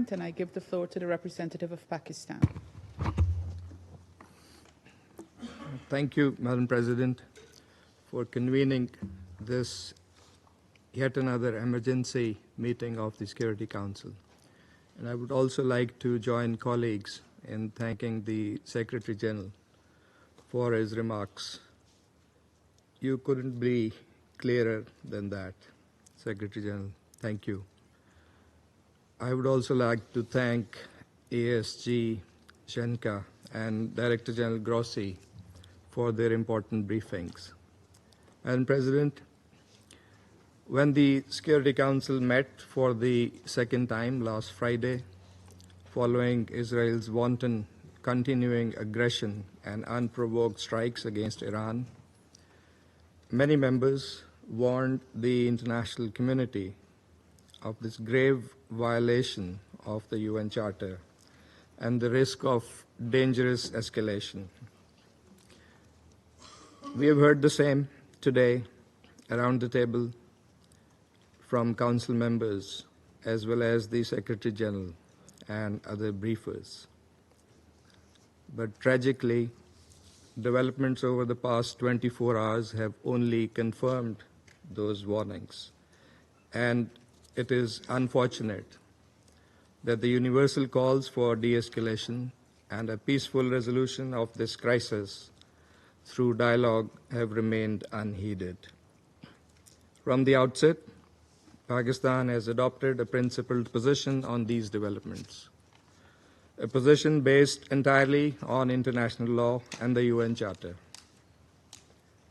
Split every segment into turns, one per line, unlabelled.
Precedent, and I give the floor to the representative of Pakistan.
Thank you, Madam President, for convening this yet another emergency meeting of the Security Council. And I would also like to join colleagues in thanking the Secretary General for his remarks. You couldn't be clearer than that, Secretary General. Thank you. I would also like to thank ASG Shenka and Director General Grossi for their important briefings. Madam President, when the Security Council met for the second time last Friday, following Israel's wanton continuing aggression and unprovoked strikes against Iran, many members warned the international community of this grave violation of the UN Charter and the risk of dangerous escalation. We have heard the same today around the table from Council members as well as the Secretary General and other briefers. But tragically, developments over the past 24 hours have only confirmed those warnings. And it is unfortunate that the universal calls for de-escalation and a peaceful resolution of this crisis through dialogue have remained unheeded. From the outset, Pakistan has adopted a principled position on these developments, a position based entirely on international law and the UN Charter.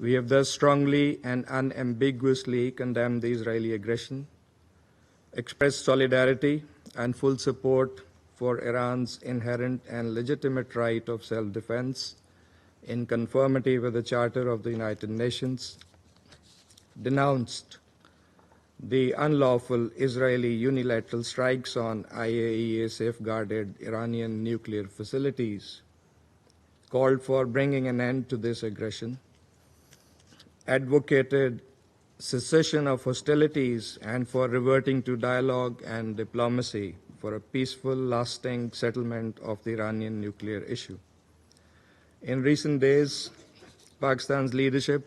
We have thus strongly and unambiguously condemned the Israeli aggression, expressed solidarity and full support for Iran's inherent and legitimate right of self-defense in conformity with the Charter of the United Nations, denounced the unlawful Israeli unilateral strikes on IAEA-safeguarded Iranian nuclear facilities, called for bringing an end to this aggression, advocated cessation of hostilities and for reverting to dialogue and diplomacy for a peaceful, lasting settlement of the Iranian nuclear issue. In recent days, Pakistan's leadership,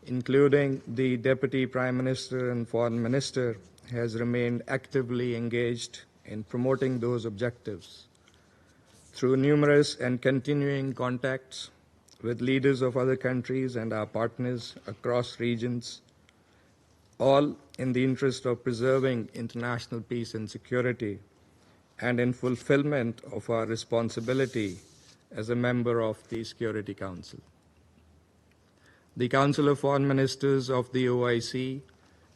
including the Deputy Prime Minister and Foreign Minister, has remained actively engaged in promoting those objectives through numerous and continuing contacts with leaders of other countries and our partners across regions, all in the interest of preserving international peace and security and in fulfillment of our responsibility as a member of the Security Council. The Council of Foreign Ministers of the OIC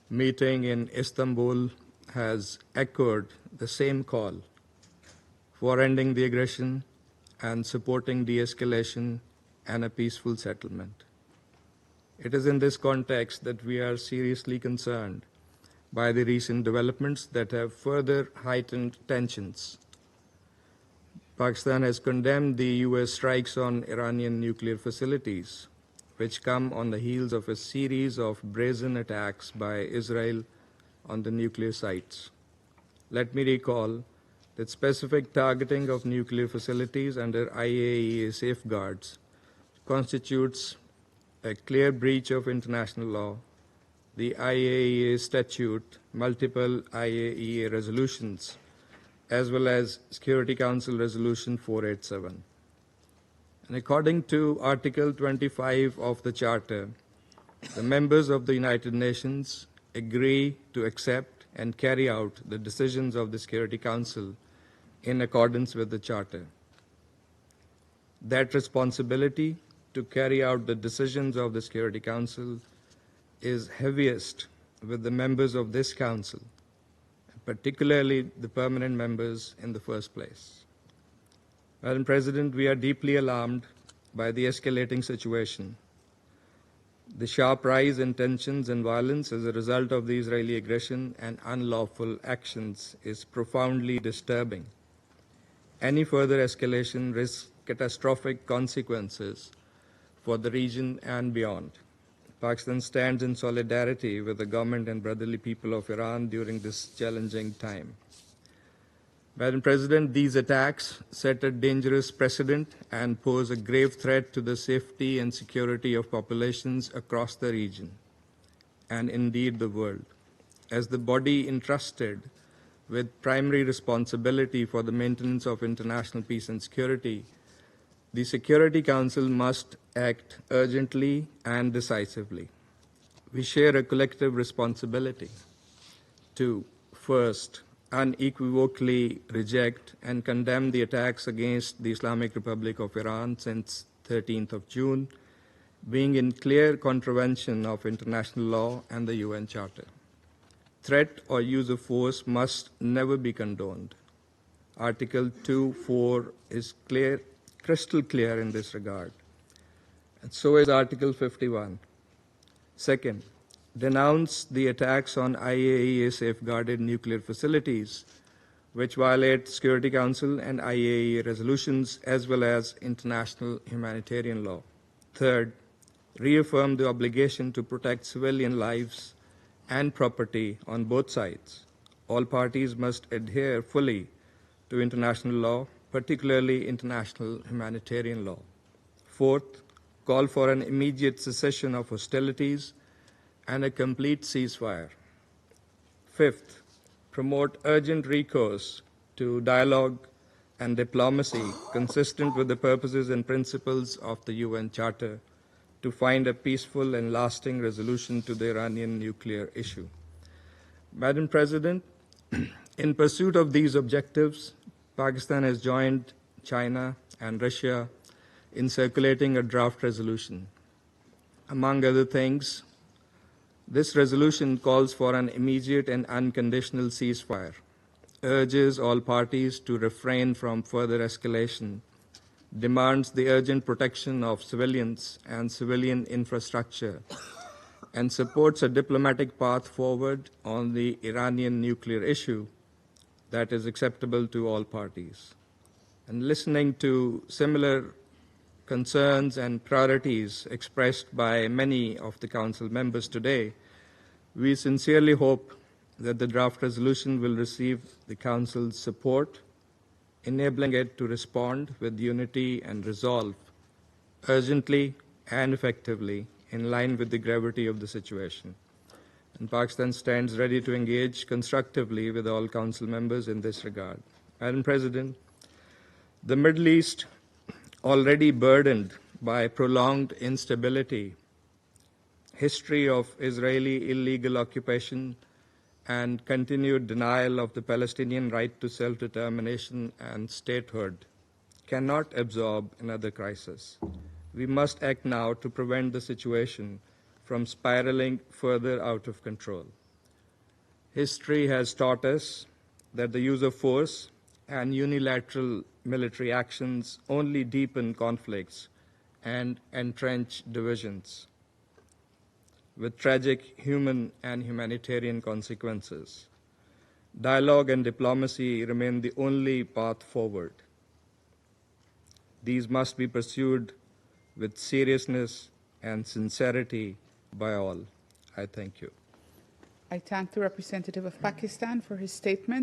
meeting in Istanbul has echoed the same call for ending the aggression and supporting de-escalation and a peaceful settlement. It is in this context that we are seriously concerned by the recent developments that have further heightened tensions. Pakistan has condemned the US strikes on Iranian nuclear facilities, which come on the heels of a series of brazen attacks by Israel on the nuclear sites. Let me recall that specific targeting of nuclear facilities under IAEA safeguards constitutes a clear breach of international law, the IAEA statute, multiple IAEA resolutions, as well as Security Council Resolution 487. And according to Article 25 of the Charter, the members of the United Nations agree to accept and carry out the decisions of the Security Council in accordance with the Charter. That responsibility to carry out the decisions of the Security Council is heaviest with the members of this Council, particularly the permanent members in the first place. Madam President, we are deeply alarmed by the escalating situation. The sharp rise in tensions and violence as a result of the Israeli aggression and unlawful actions is profoundly disturbing. Any further escalation risks catastrophic consequences for the region and beyond. Pakistan stands in solidarity with the government and brotherly people of Iran during this challenging time. Madam President, these attacks set a dangerous precedent and pose a grave threat to the safety and security of populations across the region, and indeed the world. As the body entrusted with primary responsibility for the maintenance of international peace and security, the Security Council must act urgently and decisively. We share a collective responsibility to, first, unequivocally reject and condemn the attacks against the Islamic Republic of Iran since 13th of June, being in clear contravention of international law and the UN Charter. Threat or use of force must never be condoned. Article 2.4 is crystal clear in this regard, and so is Article 51. Second, denounce the attacks on IAEA safeguarded nuclear facilities, which violate Security Council and IAEA resolutions as well as international humanitarian law. Third, reaffirm the obligation to protect civilian lives and property on both sides. All parties must adhere fully to international law, particularly international humanitarian law. Fourth, call for an immediate cessation of hostilities and a complete ceasefire. Fifth, promote urgent recourse to dialogue and diplomacy consistent with the purposes and principles of the UN Charter to find a peaceful and lasting resolution to the Iranian nuclear issue. Madam President, in pursuit of these objectives, Pakistan has joined China and Russia in circulating a draft resolution. Among other things, this resolution calls for an immediate and unconditional ceasefire, urges all parties to refrain from further escalation, demands the urgent protection of civilians and civilian infrastructure, and supports a diplomatic path forward on the Iranian nuclear issue that is acceptable to all parties. And listening to similar concerns and priorities expressed by many of the Council members today, we sincerely hope that the draft resolution will receive the Council's support, enabling it to respond with unity and resolve urgently and effectively in line with the gravity of the situation. And Pakistan stands ready to engage constructively with all Council members in this regard. Madam President, the Middle East, already burdened by prolonged instability, history of Israeli illegal occupation, and continued denial of the Palestinian right to self-determination and statehood, cannot absorb another crisis. We must act now to prevent the situation from spiraling further out of control. History has taught us that the use of force and unilateral military actions only deepen conflicts and entrench divisions, with tragic human and humanitarian consequences. Dialogue and diplomacy remain the only path forward. These must be pursued with seriousness and sincerity by all. I thank you.
I thank the representative of Pakistan for his statement.